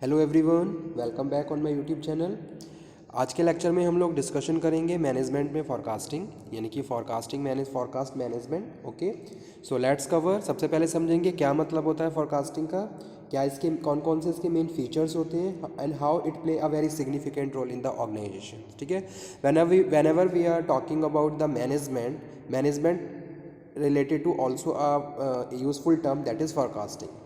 Hello everyone, welcome back on my YouTube channel. आज के lecture में हम लोग डिस्कशन करेंगे मैनेजमेंट में फॉरकास्टिंग, यानी कि forecast management. Okay, so let's cover. सबसे पहले समझेंगे क्या मतलब होता है फॉरकास्टिंग का, क्या इसके कौन कौन से इसके मेन फीचर्स होते हैं and how it play a very significant role in the organisation. ठीक है, when we are talking about the management related to also a useful term, that is forecasting.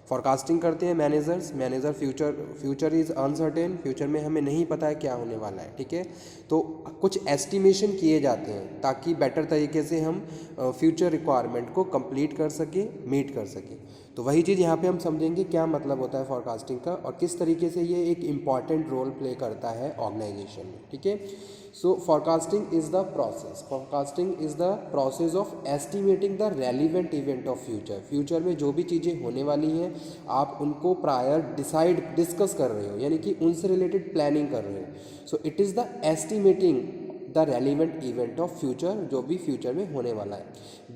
Forecasting करते हैं manager future is uncertain, future में हमें नहीं पता है क्या होने वाला है। ठीक है, तो कुछ एस्टिमेशन किए जाते हैं ताकि बेटर तरीके से हम फ्यूचर रिक्वायरमेंट को कंप्लीट कर सकें, मीट कर सकें। तो वही चीज़ यहाँ पे हम समझेंगे क्या मतलब होता है फॉरकास्टिंग का और किस तरीके से ये एक इम्पॉर्टेंट रोल प्ले करता है ऑर्गेनाइजेशन में। ठीक है, so forecasting is the process of estimating the relevant event of future में जो भी चीज़ें होने वाली हैं आप उनको प्रायर डिस्कस कर रहे हो, यानी कि उनसे रिलेटेड प्लानिंग कर रहे हो। So it is the estimating the relevant event of future, जो भी फ्यूचर में होने वाला है,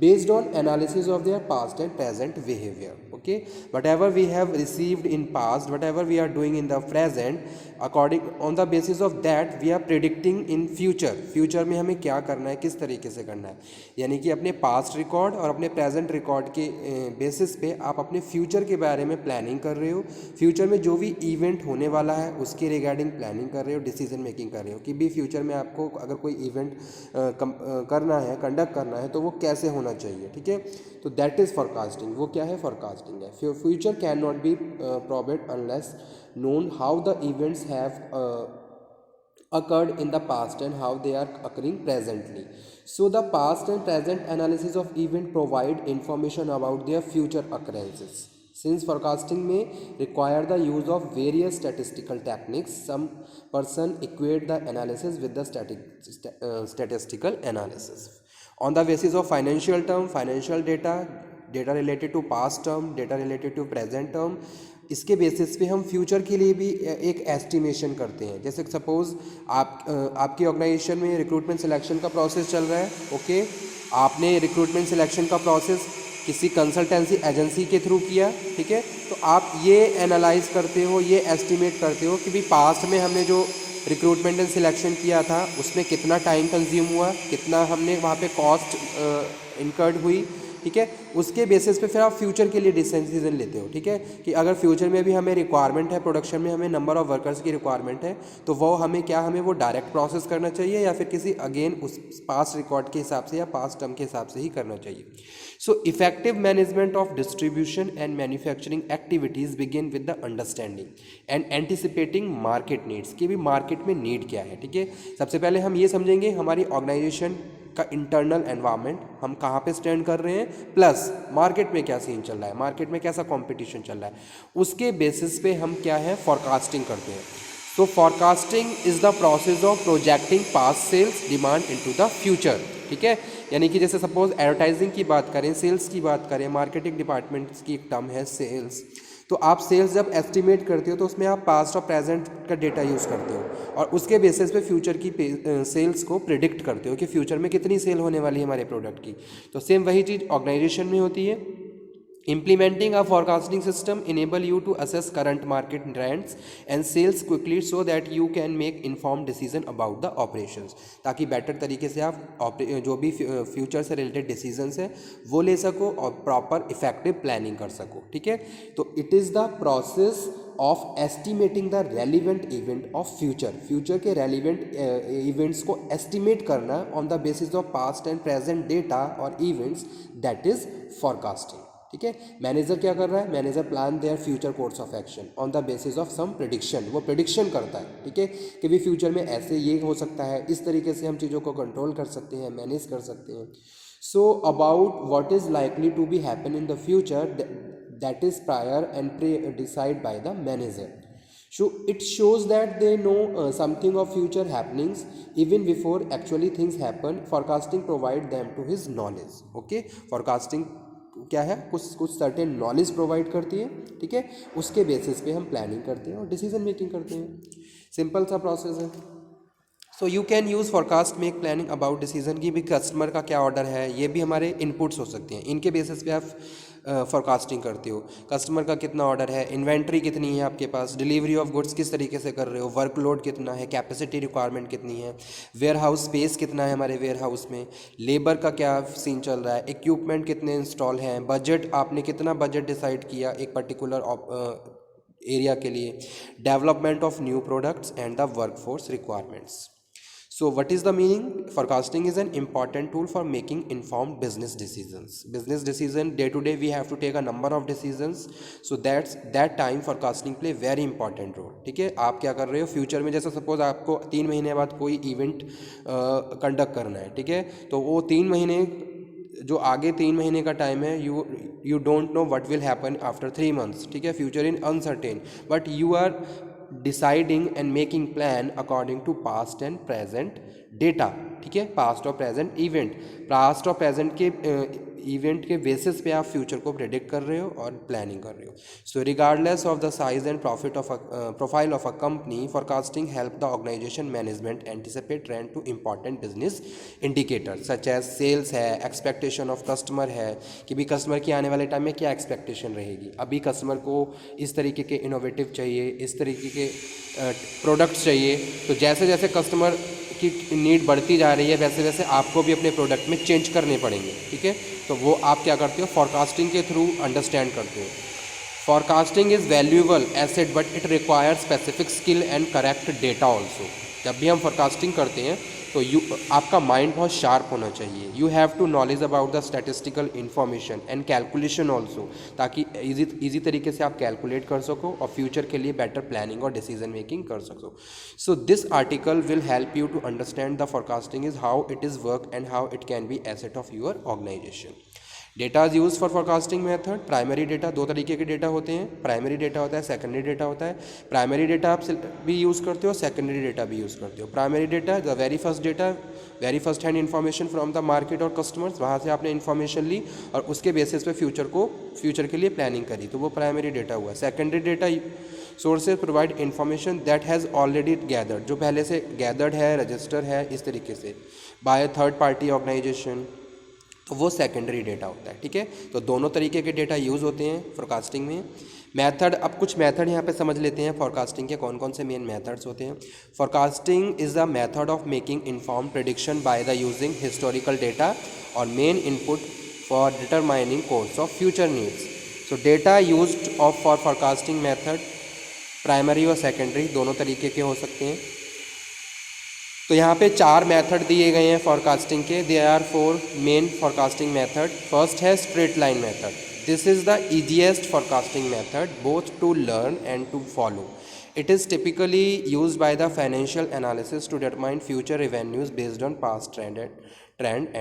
based on analysis of their past and present behaviour. Okay, whatever we have received in past, whatever we are doing in the present, according on the basis of that we are predicting in future में हमें क्या करना है, किस तरीके से करना है। यानी कि अपने पास्ट रिकॉर्ड और अपने प्रेजेंट रिकॉर्ड के बेसिस पे आप अपने फ्यूचर के बारे में प्लानिंग कर रहे हो। फ्यूचर में जो भी इवेंट होने वाला है उसके रिगार्डिंग प्लानिंग कर रहे हो, डिसीजन मेकिंग कर रहे हो कि भी फ्यूचर में आपको अगर कोई इवेंट करना है, कंडक्ट करना है, तो वो कैसे होना चाहिए। ठीक है, तो दैट इज़ फॉरकास्टिंग। वो क्या है? फॉरकास्टिंग है। Future can not be probate unless known how the events have occurred in the past and how they are occurring presently. So the past and present analysis of event provide information about their future occurrences. Since forecasting may require the use of various statistical techniques, some person equate the analysis with the statistical analysis. On the basis of financial term, financial data related to past term, data related to present term, इसके basis पे हम future के लिए भी एक estimation करते हैं। जैसे सपोज आपकी ऑर्गेनाइजेशन में रिक्रूटमेंट सिलेक्शन का प्रोसेस चल रहा है। ओके, आपने रिक्रूटमेंट सिलेक्शन का प्रोसेस किसी कंसल्टेंसी एजेंसी के थ्रू किया। ठीक है, तो आप ये एनालाइज करते हो, ये एस्टिमेट करते हो कि भी पास्ट में हमने जो रिक्रूटमेंट एंड सिलेक्शन किया था उसमें कितना टाइम कंज्यूम हुआ, कितना हमने वहाँ पे कॉस्ट इनकर्ड हुई। ठीक है, उसके बेसिस पे फिर आप फ्यूचर के लिए डिसीजन लेते हो। ठीक है, कि अगर फ्यूचर में भी हमें रिक्वायरमेंट है, प्रोडक्शन में हमें नंबर ऑफ वर्कर्स की रिक्वायरमेंट है, तो वो हमें वो डायरेक्ट प्रोसेस करना चाहिए या फिर किसी अगेन उस पास्ट रिकॉर्ड के हिसाब से या पास्ट टर्म के हिसाब से ही करना चाहिए। So effective management of distribution and manufacturing activities begin with the understanding and anticipating market needs, कि भी मार्केट में नीड क्या है। ठीक है, सबसे पहले हम ये समझेंगे हमारी ऑर्गेनाइजेशन का इंटरनल एनवायरनमेंट, हम कहाँ पे स्टैंड कर रहे हैं, प्लस मार्केट में क्या सीन चल रहा है, मार्केट में कैसा कंपटीशन चल रहा है, उसके बेसिस पे हम क्या है फॉरकास्टिंग करते हैं। तो forecasting is the process of projecting past sales demand into the future. ठीक है, यानी कि जैसे सपोज एडवर्टाइजिंग की बात करें, सेल्स की बात करें, मार्केटिंग डिपार्टमेंट की एक टर्म है सेल्स। तो आप सेल्स जब एस्टिमेट करते हो तो उसमें आप पास्ट और प्रेजेंट का डेटा यूज़ करते हो और उसके बेसिस पे फ्यूचर की सेल्स को प्रिडिक्ट करते हो कि फ्यूचर में कितनी सेल होने वाली है हमारे प्रोडक्ट की। तो सेम वही चीज़ ऑर्गेनाइजेशन में होती है। Implementing a forecasting system enable you to assess current market trends and sales quickly so that you can make informed decision about the operations, ताकि बेटर तरीके से आप जो भी फ्यूचर से रिलेटेड डिसीजंस है वो ले सको और प्रॉपर इफेक्टिव प्लानिंग कर सको। ठीक है, तो it is the process of estimating the relevant event of future के रेलिवेंट इवेंट्स को एस्टिमेट करना on the basis of past and present data और इवेंट्स, दैट इज फॉरकास्टिंग। ठीक है, मैनेजर क्या कर रहा है, manager plan their future course of action on the basis of some prediction, वो प्रिडिक्शन करता है। ठीक है, कि भी फ्यूचर में ऐसे ये हो सकता है, इस तरीके से हम चीज़ों को कंट्रोल कर सकते हैं, मैनेज कर सकते हैं। So about what is likely to be happen in the future, that is prior and pre decide by the manager. So it shows that they know something of future happenings even before actually things happen. Forecasting provide them to his knowledge. Okay, forecasting क्या है, कुछ certain knowledge provide करती है। ठीक है, उसके basis पे हम प्लानिंग करते हैं और डिसीजन मेकिंग करते हैं। सिंपल सा प्रोसेस है। So you can use forecast make planning about decision की भी कस्टमर का क्या ऑर्डर है, ये भी हमारे इनपुट्स हो सकते हैं। इनके बेसिस पे आप फोरकास्टिंग करते हो। कस्टमर का कितना ऑर्डर है, इन्वेंट्री कितनी है आपके पास, डिलीवरी ऑफ गुड्स किस तरीके से कर रहे हो, वर्कलोड कितना है, कैपेसिटी रिक्वायरमेंट कितनी है, वेयर हाउस स्पेस कितना है हमारे वेयर हाउस में, लेबर का क्या सीन चल रहा है, इक्विपमेंट कितने इंस्टॉल हैं, बजट आपने कितना बजट डिसाइड किया एक पर्टिकुलर एरिया के लिए, development of new products and the workforce requirements. So what is the meaning? Forecasting is an important tool for making informed business decisions. Business decision day to day we have to take a number of decisions. So that time forecasting play very important role. ठीक है, आप क्या कर रहे हो future में, जैसे suppose आपको 3 महीने बाद कोई इवेंट कंडक्ट करना है, ठीक है, तो वो 3 महीने जो आगे 3 महीने का टाइम है, you don't know what will happen after 3 months. ठीक है, future in uncertain, but you are deciding and making plan according to past and present data. ठीक है, पास्ट और प्रेजेंट इवेंट, पास्ट और प्रेजेंट के इवेंट के basis पे आप फ्यूचर को प्रेडिक्ट कर रहे हो और प्लानिंग कर रहे हो. So regardless of the size and profit of profile of a company, forecasting help the organisation management anticipate trend to important business indicator such as sales है, एक्सपेक्टेशन ऑफ कस्टमर है कि भी कस्टमर की आने वाले टाइम में क्या expectation रहेगी. अभी कस्टमर को इस तरीके के इनोवेटिव चाहिए, इस तरीके के प्रोडक्ट्स चाहिए, तो जैसे जैसे कस्टमर की नीड बढ़ती जा रही है वैसे वैसे आपको भी अपने प्रोडक्ट में चेंज करने पड़ेंगे. ठीक है, तो वो आप क्या करते हो, फोरकास्टिंग के थ्रू अंडरस्टैंड करते हो. Forecasting is valuable asset but it require specific skill and correct data also. जब भी हम फोरकास्टिंग करते हैं तो आपका माइंड बहुत शार्प होना चाहिए. You have to knowledge about the statistical information and calculation also, ताकि ईजी तरीके से आप कैलकुलेट कर सको और फ्यूचर के लिए बेटर प्लानिंग और डिसीजन मेकिंग कर सको. So this article will help you to understand the forecasting is how it is work and how it can be asset of your organisation. Data is use for forecasting method. Primary data, 2 तरीके के data होते हैं, primary data होता है, secondary data होता है. Primary data आप भी यूज़ करते हो, सेकेंडरी डेटा भी यूज़ करते हो. Primary data the very first hand information from the market और कस्टमर्स, वहाँ से आपने इन्फॉर्मेशन ली और उसके बेसिस पे फ्यूचर के लिए प्लानिंग करी, तो वो प्राइमरी डेटा हुआ. Secondary data sources provide information that has already gathered, जो पहले से गैदर्ड है, रजिस्टर है, इस तरीके से बाय थर्ड पार्टी ऑर्गेनाइजेशन, तो वो सेकेंडरी डेटा होता है. ठीक है, तो दोनों तरीके के डेटा यूज़ होते हैं फोरकास्टिंग में. मेथड, अब कुछ मेथड यहाँ पे समझ लेते हैं फोरकास्टिंग के, कौन कौन से मेन मेथड्स होते हैं. Forecasting is the method of making inform prediction by the using historical data और main input for determining course of future needs. So data used of for forecasting method primary और secondary दोनों तरीके के हो सकते हैं. तो यहाँ पे 4 मेथड दिए गए हैं फोरकास्टिंग के. There are 4 main forecasting method. First है straight line method. This is the easiest forecasting method both to learn and to follow. It is typically used by the financial analysis to determine future revenues based on past trend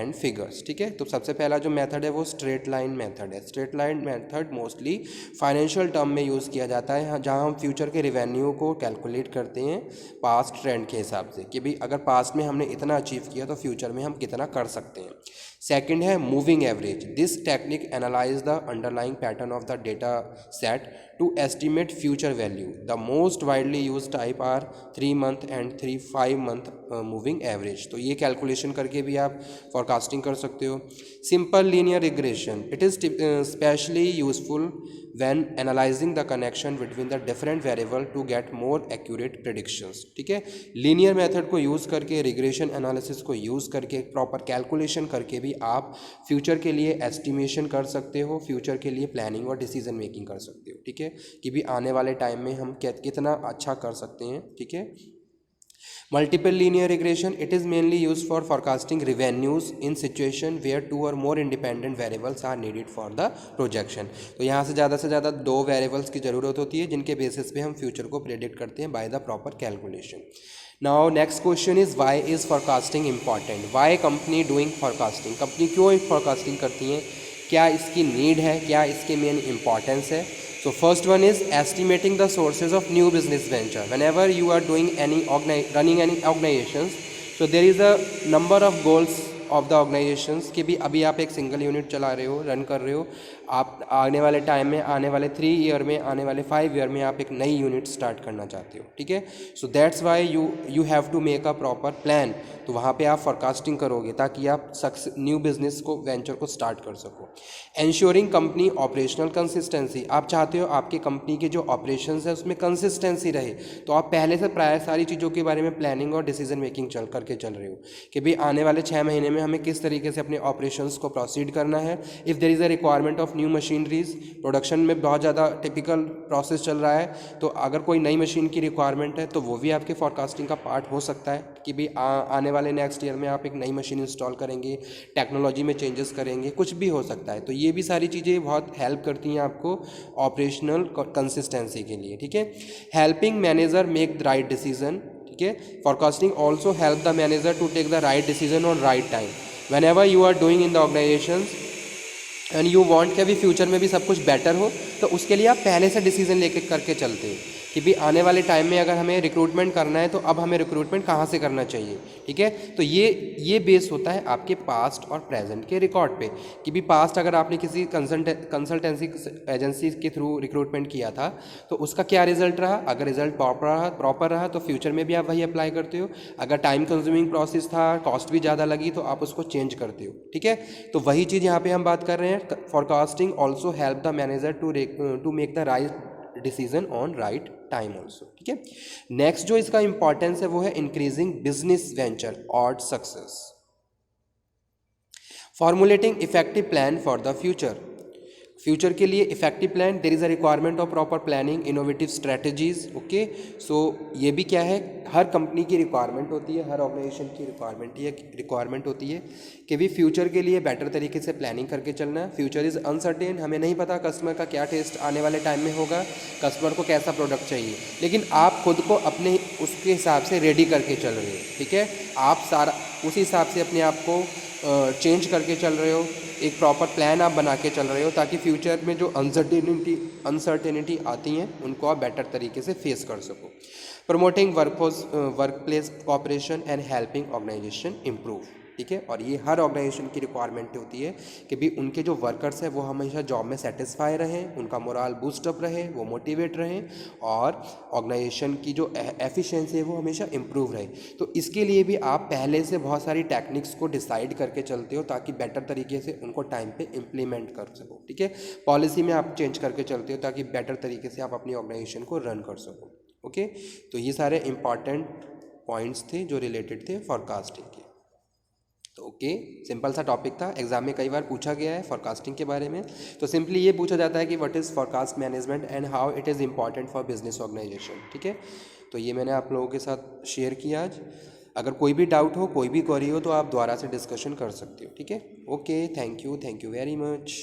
and figures. ठीक है, तो सबसे पहला जो method है वो straight line method है. Straight line method mostly financial term में यूज़ किया जाता है, जहाँ हम फ्यूचर के रेवेन्यू को कैलकुलेट करते हैं पास्ट ट्रेंड के हिसाब से कि भाई अगर पास्ट में हमने इतना अचीव किया तो फ्यूचर में हम कितना कर सकते हैं. सेकेंड है moving average. This technique analyse the underlying pattern of the data set to estimate future value. The most widely use type are 3 month and 5 month moving average. तो ये कैलकुलेशन करके भी आप फोरकास्टिंग कर सकते हो. Simple linear regression. It is specially useful when analyzing the connection between the different variable to get more accurate predictions. ठीक है, लीनियर मेथड को यूज़ करके, रिग्रेशन एनालिसिस को यूज़ करके, प्रॉपर कैलकुलेशन करके भी आप फ्यूचर के लिए एस्टिमेशन कर सकते हो, फ्यूचर के लिए प्लानिंग और डिसीजन मेकिंग कर सकते हो. ठीक है, कि भी आने वाले टाइम में हम कितना अच्छा कर सकते हैं. ठीक है, Multiple linear regression. It is mainly used for forecasting revenues in situation where 2 or more independent variables are needed for the projection. तो यहाँ से ज़्यादा 2 वेरिएबल्स की ज़रूरत होती है जिनके बेसिस पे हम फ्यूचर को प्रेडिक्ट करते हैं by the proper calculation. Now next question is why is forecasting important. Why company doing forecasting. Company क्यों फोरकास्टिंग करती हैं, क्या इसकी नीड है, क्या इसके मेन इंपॉर्टेंस है. So first one is estimating the sources of new business venture. Whenever you are doing running any organizations, so there is a number of goals of the organizations कि भी अभी आप एक single unit चला रहे हो, run कर रहे हो, आप आने वाले टाइम में, आने वाले 3 ईयर में, आने वाले 5 ईयर में आप एक नई यूनिट स्टार्ट करना चाहते हो, ठीक है। So that's why you have to make a proper plan. तो वहाँ पे आप फोरकास्टिंग करोगे ताकि आप न्यू बिजनेस को, वेंचर को स्टार्ट कर सको। एंश्योरिंग कंपनी ऑपरेशनल कंसिस्टेंसी, आप चाहते हो आपकी कंपनी के जो ऑपरेशंस है उसमें कंसिस्टेंसी रहे, तो आप पहले से प्राय सारी चीज़ों के बारे में प्लानिंग और डिसीजन मेकिंग चल रहे हो कि भाई आने वाले 6 महीने में हमें किस तरीके से अपने ऑपरेशंस को प्रोसीड करना है। If there is a requirement of new machineries, production में बहुत ज़्यादा टिपिकल प्रोसेस चल रहा है, तो अगर कोई नई मशीन की रिक्वायरमेंट है तो वो भी आपके फोरकास्टिंग का पार्ट हो सकता है कि भाई आने वाले नेक्स्ट ईयर में आप एक नई मशीन इंस्टॉल करेंगे, टेक्नोलॉजी में चेंजेस करेंगे, कुछ भी हो सकता है। तो ये भी सारी चीज़ें बहुत हेल्प करती हैं आपको ऑपरेशनल कंसिस्टेंसी के लिए, ठीक है। Helping manager make the right decision, ठीक है। Forecasting also help the manager to take the right decision on right time whenever you are doing in the organisation and you want कि अभी future में भी सब कुछ better हो, तो उसके लिए आप पहले से डिसीजन लेके करके चलते हैं कि भी आने वाले टाइम में अगर हमें रिक्रूटमेंट करना है तो अब हमें रिक्रूटमेंट कहाँ से करना चाहिए, ठीक है। तो ये बेस होता है आपके पास्ट और प्रेजेंट के रिकॉर्ड पे कि भी पास्ट अगर आपने किसी कंसल्टेंसी एजेंसी के थ्रू रिक्रूटमेंट किया था तो उसका क्या रिजल्ट रहा। अगर रिजल्ट प्रॉपर रहा तो फ्यूचर में भी आप वही अप्लाई करते हो। अगर टाइम कंज्यूमिंग प्रोसेस था, कॉस्ट भी ज़्यादा लगी, तो आप उसको चेंज करते हो, ठीक है। तो वही चीज़ यहाँ पे हम बात कर रहे हैं। Forecasting also help the manager to make the right decision on right time also, ठीक है। नेक्स्ट जो इसका इंपॉर्टेंस है वो है इंक्रीजिंग बिजनेस वेंचर और success. Formulating effective plan for the future के लिए effective plan, there is a requirement of proper planning, innovative strategies, okay. So ये भी क्या है, हर कंपनी की रिक्वायरमेंट होती है, हर ऑर्गेनाइजेशन की रिक्वायरमेंट होती है कि भी फ्यूचर के लिए बेटर तरीके से प्लानिंग करके चलना है। फ्यूचर इज़ अनसर्टेन, हमें नहीं पता कस्टमर का क्या टेस्ट आने वाले टाइम में होगा, कस्टमर को कैसा प्रोडक्ट चाहिए, लेकिन आप खुद को अपने उसके हिसाब से रेडी करके चल रहे हो, ठीक है। आप सारा उसी हिसाब से अपने आप को चेंज करके चल रहे हो, एक प्रॉपर प्लान आप बना के चल रहे हो ताकि फ्यूचर में जो अनसर्टेनिटी आती हैं उनको आप बेटर तरीके से फेस कर सको। Promoting workplace cooperation and helping organisation improve, ठीक है। और ये हर ऑर्गेनाइजेशन की रिक्वायरमेंट होती है कि भी उनके जो वर्कर्स हैं वो हमेशा जॉब में सेटिस्फाई रहें, उनका मोराल बूस्टअप रहे, वो मोटिवेट रहें और ऑर्गेनाइजेशन की जो एफिशिएंसी है वो हमेशा इम्प्रूव रहे। तो इसके लिए भी आप पहले से बहुत सारी टेक्निक्स को डिसाइड करके चलते हो ताकि बेटर तरीके से उनको टाइम पे इम्प्लीमेंट कर सको, ठीक है। पॉलिसी में आप चेंज करके चलते हो ताकि बेटर तरीके से आप अपनी ऑर्गेनाइजेशन को रन कर सको, ओके। तो ये सारे इंपॉर्टेंट पॉइंट्स थे जो रिलेटेड थे फोरकास्टिंग के। तो ओके, सिंपल सा टॉपिक था, एग्जाम में कई बार पूछा गया है फोरकास्टिंग के बारे में। तो सिंपली ये पूछा जाता है कि what is forecast management and how it is important for business organisation, ठीक है। तो ये मैंने आप लोगों के साथ शेयर किया आज। अगर कोई भी डाउट हो, कोई भी क्वेरी हो तो आप दोबारा से डिस्कशन कर सकते हो, ठीक है। Okay, thank you very much.